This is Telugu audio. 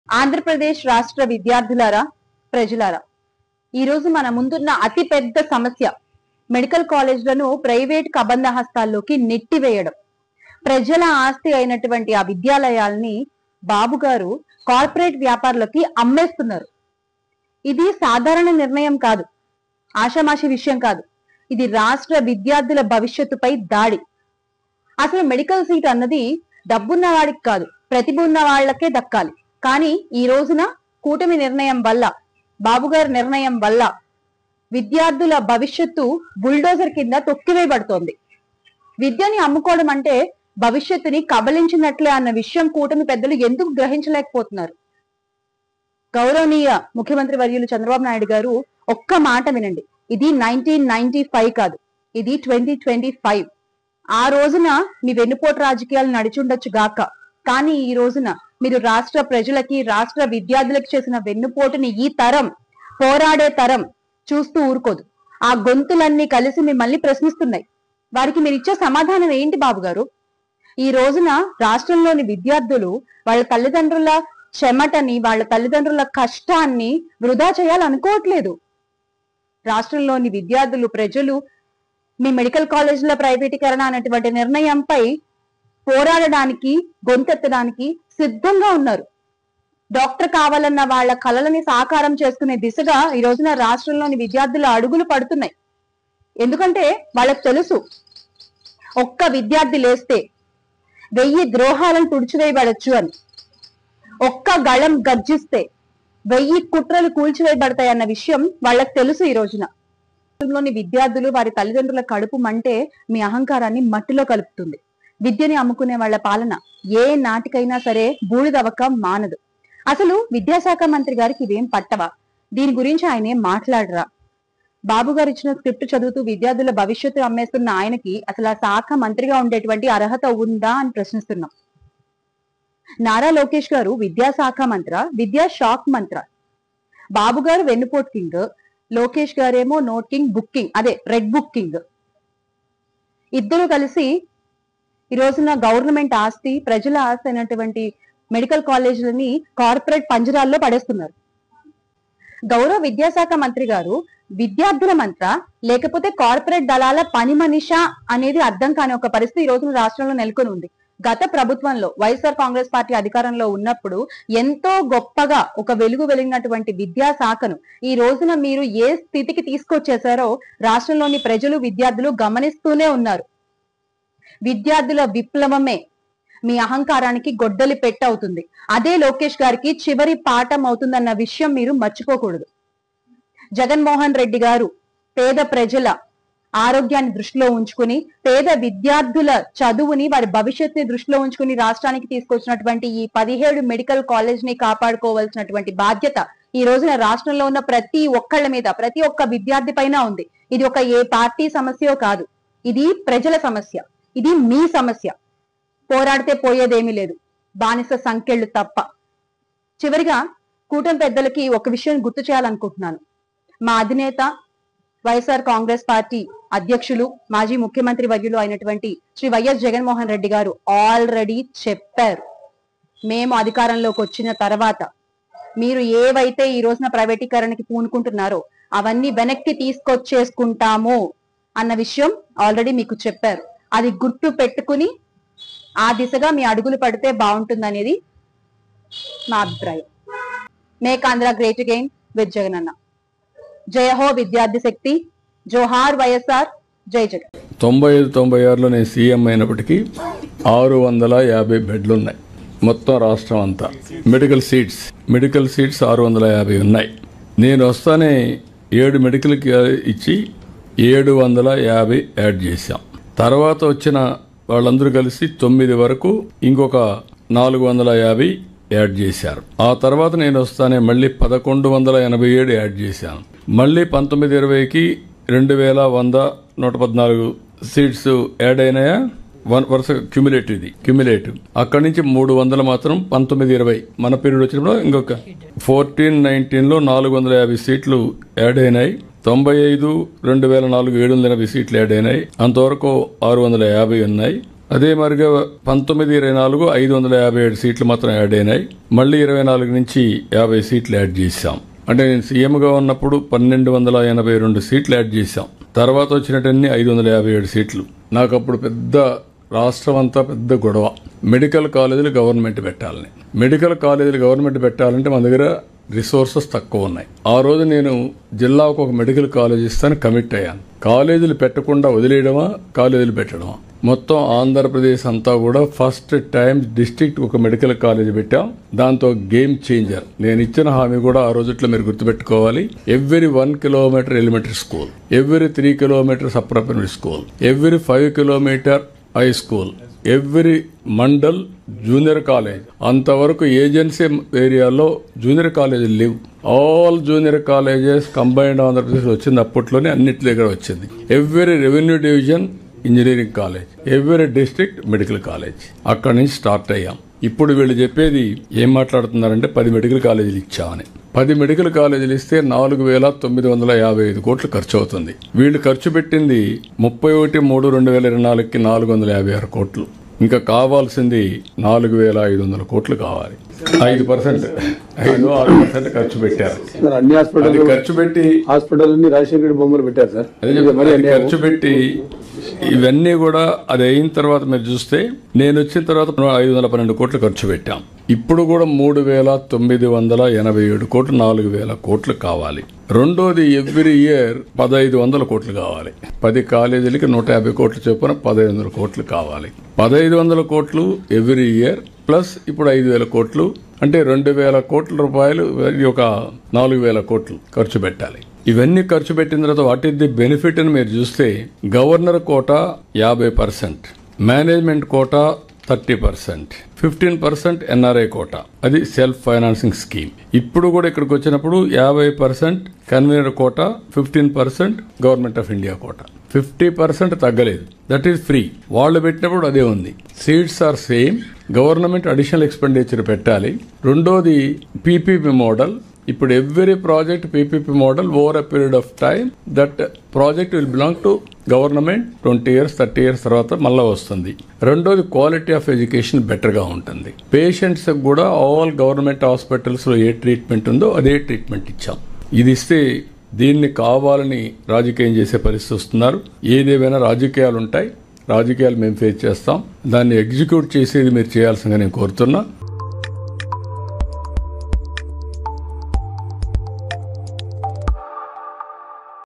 ఆంధ్రప్రదేశ్ రాష్ట్ర విద్యార్థులారా, ప్రజలారా, ఈ రోజు మన ముందున్న అతి పెద్ద సమస్య మెడికల్ కాలేజ్లను ప్రైవేట్ కబంధ హస్తాల్లోకి నెట్టివేయడం. ప్రజల ఆస్తి అయినటువంటి ఆ విద్యాలయాల్ని బాబు గారు కార్పొరేట్ వ్యాపారులకి అమ్మేస్తున్నారు. ఇది సాధారణ నిర్ణయం కాదు, ఆషామాషి విషయం కాదు. ఇది రాష్ట్ర విద్యార్థుల భవిష్యత్తుపై దాడి. అసలు మెడికల్ సీట్ అన్నది డబ్బున్న వాడికి కాదు, ప్రతిభ ఉన్న వాళ్లకే దక్కాలి. కానీ ఈ రోజున కూటమి నిర్ణయం వల్ల, బాబుగారి నిర్ణయం వల్ల విద్యార్థుల భవిష్యత్తు బుల్డోజర్ కింద తొక్కివేయబడుతోంది. విద్యని అమ్ముకోవడం అంటే భవిష్యత్తుని కబలించినట్లే అన్న విషయం కూటమి పెద్దలు ఎందుకు గ్రహించలేకపోతున్నారు? గౌరవనీయ ముఖ్యమంత్రి వర్యులు చంద్రబాబు నాయుడు గారు ఒక్క మాట వినండి. ఇది 1995 కాదు, ఇది 2025. ఆ రోజున మీ వెన్నుపోటు రాజకీయాలు నడిచుండొచ్చు గాక, కానీ ఈ రోజున మీరు రాష్ట్ర ప్రజలకి, రాష్ట్ర విద్యార్థులకు చేసిన వెన్నుపోటుని ఈ తరం, పోరాడే తరం చూస్తూ ఊరుకోదు. ఆ గొంతులన్నీ కలిసి మిమ్మల్ని ప్రశ్నిస్తున్నాయి. వారికి మీరు ఇచ్చే సమాధానం ఏంటి బాబు గారు? ఈ రోజున రాష్ట్రంలోని విద్యార్థులు వాళ్ళ తల్లిదండ్రుల చెమటని, వాళ్ళ తల్లిదండ్రుల కష్టాన్ని వృధా చేయాలనుకోవట్లేదు. రాష్ట్రంలోని విద్యార్థులు, ప్రజలు మీ మెడికల్ కాలేజీల ప్రైవేటీకరణ అనేటువంటి నిర్ణయంపై పోరాడడానికి, గొంతెత్తడానికి సిద్ధంగా ఉన్నారు. డాక్టర్ కావాలన్న వాళ్ళ కలలని సాకారం చేసుకునే దిశగా ఈ రోజున రాష్ట్రంలోని విద్యార్థుల అడుగులు పడుతున్నాయి. ఎందుకంటే వాళ్ళకు తెలుసు, ఒక్క విద్యార్థి లేస్తే 1000 ద్రోహాలను తుడిచివేయబడచ్చు అని. ఒక్క గళం గర్జిస్తే 1000 కుట్రలు కూల్చివేయబడతాయి అన్న విషయం వాళ్ళకి తెలుసు. ఈ రోజున లోని విద్యార్థులు, వారి తల్లిదండ్రుల కడుపు మంటే మీ అహంకారాన్ని మట్టిలో కలుపుతుంది. విద్యని అమ్ముకునే వాళ్ళ పాలన ఏ నాటికైనా సరే బూడిదవ్వక మానదు. అసలు విద్యాశాఖ మంత్రి గారికి ఇవేం పట్టవా? దీని గురించి ఆయన ఏం మాట్లాడరా? బాబు గారు ఇచ్చిన స్క్రిప్ట్ చదువుతూ విద్యార్థుల భవిష్యత్తు అమ్మేస్తున్న ఆయనకి అసలు ఆ శాఖ మంత్రిగా ఉండేటువంటి అర్హత ఉందా అని ప్రశ్నిస్తున్నాం. నారా లోకేష్ గారు విద్యాశాఖ మంత్ర, విద్యా షాక్ మంత్ర. బాబు గారు వెన్నుపోటు కింగ్, లోకేష్ గారేమో నోట్ కింగ్, బుక్కింగ్, అదే రెడ్ బుక్కింగ్. ఇద్దరు కలిసి ఈ రోజున గవర్నమెంట్ ఆస్తి, ప్రజల ఆస్తి అయినటువంటి మెడికల్ కాలేజీలని కార్పొరేట్ పంజరాల్లో పడేస్తున్నారు. గౌరవ విద్యాశాఖ మంత్రి గారు విద్యార్థుల మంత్ర, లేకపోతే కార్పొరేట్ దళాల పని మనిషా అనేది అర్థం కాని ఒక పరిస్థితి ఈ రోజున రాష్ట్రంలో నెలకొని ఉంది. గత ప్రభుత్వంలో వైఎస్ఆర్ కాంగ్రెస్ పార్టీ అధికారంలో ఉన్నప్పుడు ఎంతో గొప్పగా ఒక వెలుగు వెలిగినటువంటి విద్యాశాఖను ఈ రోజున మీరు ఏ స్థితికి తీసుకొచ్చేశారో రాష్ట్రంలోని ప్రజలు, విద్యార్థులు గమనిస్తూనే ఉన్నారు. విద్యార్థుల విప్లవమే మీ అహంకారానికి గొడ్డలి పెట్టవుతుంది. అదే లోకేష్ గారికి చివరి పాఠం అవుతుందన్న విషయం మీరు మర్చిపోకూడదు. జగన్మోహన్ రెడ్డి గారు పేద ప్రజల ఆరోగ్యాన్ని దృష్టిలో ఉంచుకుని, పేద విద్యార్థుల చదువుని, వారి భవిష్యత్తుని దృష్టిలో ఉంచుకుని రాష్ట్రానికి తీసుకొచ్చినటువంటి ఈ 17 మెడికల్ కాలేజ్ ని కాపాడుకోవాల్సినటువంటి బాధ్యత ఈ రోజున రాష్ట్రంలో ఉన్న ప్రతి ఒక్కళ్ళ మీద, ప్రతి ఒక్క విద్యార్థి పైన ఉంది. ఇది ఒక ఏ పార్టీ సమస్యో కాదు, ఇది ప్రజల సమస్య, ఇది మీ సమస్య. పోరాడితే పోయేదేమీ లేదు, బానిస సంఖ్యలు తప్ప. చివరిగా కూటమి పెద్దలకి ఒక విషయం గుర్తు చేయాలనుకుంటున్నాను. మా అధినేత వైఎస్ఆర్ కాంగ్రెస్ పార్టీ అధ్యక్షులు, మాజీ ముఖ్యమంత్రి వర్యులు అయినటువంటి శ్రీ వైఎస్ జగన్మోహన్ రెడ్డి గారు ఆల్రెడీ చెప్పారు, మేము అధికారంలోకి వచ్చిన తర్వాత మీరు ఏవైతే ఈ రోజున ప్రైవేటీకరణకి పూనుకుంటున్నారో అవన్నీ వెనక్కి తీసుకొచ్చేసుకుంటాము అన్న విషయం ఆల్రెడీ మీకు చెప్పారు. అది గుర్తు పెట్టుకుని ఆ దిశగా మీ అడుగులు పడితే బాగుంటుంది అనేది నా అభిప్రాయం. Make Andhra great again with Jagan అన్న. జయ హో విద్యార్థి శక్తి, జోహార్ వైఎస్ఆర్, జై జగన్. 95-96లో నేను సీఎం అయినప్పటికీ 650 బెడ్లు ఉన్నాయి మొత్తం రాష్ట్రం అంతా. మెడికల్ సీట్స్ 650 ఉన్నాయి. నేను వస్తానే 7 మెడికల్కి ఇచ్చి 750 యాడ్ చేశాం. తర్వాత వచ్చిన వాళ్ళందరూ కలిసి 9 వరకు ఇంకొక 450 యాడ్ చేశారు. ఆ తర్వాత నేను వస్తానే మళ్ళీ 1187 యాడ్ చేశాను. మళ్ళీ 19-20కి 2114 సీట్స్ యాడ్ అయినాయా, వరుస క్యుములేటివ్. అక్కడి నుంచి 300 మాత్రం 19-20 మన పీరియడ్ వచ్చినప్పుడు ఇంకొక 14-19లో 450 సీట్లు యాడ్ అయినాయి. 95, 2004 780 సీట్లు యాడ్ అయినాయి. అంతవరకు 650 ఉన్నాయి. అదే మరిగా 19-24 557 సీట్లు మాత్రం యాడ్ అయినాయి. మళ్ళీ 24 నుంచి 50 సీట్లు యాడ్ చేశాం. అంటే నేను సీఎంగా ఉన్నప్పుడు 1282 సీట్లు యాడ్ చేశాం. తర్వాత వచ్చినట్టన్నీ 557 సీట్లు. నాకు అప్పుడు పెద్ద రాష్ట్రం అంతా పెద్ద గొడవ. మెడికల్ కాలేజీలు గవర్నమెంట్ పెట్టాలని. మెడికల్ కాలేజీలు గవర్నమెంట్ పెట్టాలంటే మన దగ్గర రిసోర్సెస్ తక్కువ ఉన్నాయి. ఆ రోజు నేను జిల్లాకు ఒక మెడికల్ కాలేజ్ ఇస్తాను కమిట్ అయ్యాను. కాలేజీలు పెట్టకుండా వదిలేయడమా, కాలేజీలు పెట్టడమా? మొత్తం ఆంధ్రప్రదేశ్ అంతా కూడా ఫస్ట్ టైం డిస్ట్రిక్ట్ ఒక మెడికల్ కాలేజ్ పెట్టాం. దాంతో గేమ్ చేంజర్. నేను ఇచ్చిన హామీ కూడా ఆ రోజుట్లో మీరు గుర్తుపెట్టుకోవాలి. Every 1 kilometre elementary school, every 3 kilometres upper primary school, every 5 kilometre high school, every mandal junior college. అంతవరకు ఏజెన్సీ ఏరియాలో జూనియర్ కాలేజీలు లేవు. All junior colleges combined Andhra Pradesh వచ్చింది. అప్పట్లోనే అన్నిటి దగ్గర వచ్చింది. Every revenue division engineering college, every district medical college. అక్కడి నుంచి స్టార్ట్ అయ్యాం. ఇప్పుడు వీళ్ళు చెప్పేది ఏం మాట్లాడుతున్నారంటే 10 మెడికల్ కాలేజీలు ఇచ్చామని. 10 మెడికల్ కాలేజీలు ఇస్తే 4,955 కోట్లు ఖర్చు అవుతుంది. వీళ్ళు ఖర్చు పెట్టింది 31/3/2024కి 456 కోట్లు. ఇంకా కావాల్సింది 4,500 కోట్లు కావాలి. 5% 6% ఖర్చు పెట్టారు. అన్ని హాస్పిటల్ ఖర్చు పెట్టి హాస్పిటల్ రాజశేఖర బొమ్మలు పెట్టారు సార్. ఖర్చు పెట్టి ఇవన్నీ కూడా అది అయిన తర్వాత మీరు చూస్తే నేను వచ్చిన తర్వాత 512 కోట్లు ఖర్చు పెట్టాం. ఇప్పుడు కూడా 3,987 కోట్లు, 4,000 కోట్లు కావాలి. రెండోది ఎవ్రీ ఇయర్ 1,500 కోట్లు కావాలి. 10 కాలేజీలకి 150 కోట్లు చొప్పున 1,500 కోట్లు కావాలి. 1,500 కోట్లు ఎవ్రీ ఇయర్ ప్లస్ ఇప్పుడు 5,000 కోట్లు అంటే 2,000 కోట్ల రూపాయలు, ఒక 4,000 కోట్లు ఖర్చు పెట్టాలి. ఇవన్నీ ఖర్చు పెట్టిన తర్వాత వాట్ ఈస్ ది బెనిఫిట్ అని మీరు చూస్తే governor quota 50%, management quota 30%, 15% NRI quota. అది సెల్ఫ్ ఫైనాన్సింగ్ స్కీమ్. ఇప్పుడు కూడా ఇక్కడికి వచ్చినప్పుడు 50% convenor quota, 15% government of India quota. 50% తగ్గలేదు. That is free. వాళ్ళు పెట్టినప్పుడు అదే ఉంది. Seats are same. Government additional expenditure పెట్టాలి. రెండోది పీపీపీ మోడల్. ఇప్పుడు every project PPP model over a period of time that project will belong to government. 20 years 30 years తర్వాత మళ్ళా వస్తుంది. రెండోది క్వాలిటీ ఆఫ్ ఎడ్యుకేషన్ బెటర్ గా ఉంటుంది. పేషెంట్స్ కూడా ఆల్ గవర్నమెంట్ హాస్పిటల్స్ లో ఏ ట్రీట్మెంట్ ఉందో అదే ట్రీట్మెంట్ ఇచ్చాం. ఇది ఇస్తే దీన్ని కావాలని రాజకీయం చేసే పరిస్థితి వస్తున్నారు. ఏదేమైనా రాజకీయాలు ఉంటాయి. రాజకీయాలు మేము ఫేస్ చేస్తాం. దాన్ని ఎగ్జిక్యూట్ చేసేది మీరు చేయాల్సిందిగా నేను కోరుతున్నా.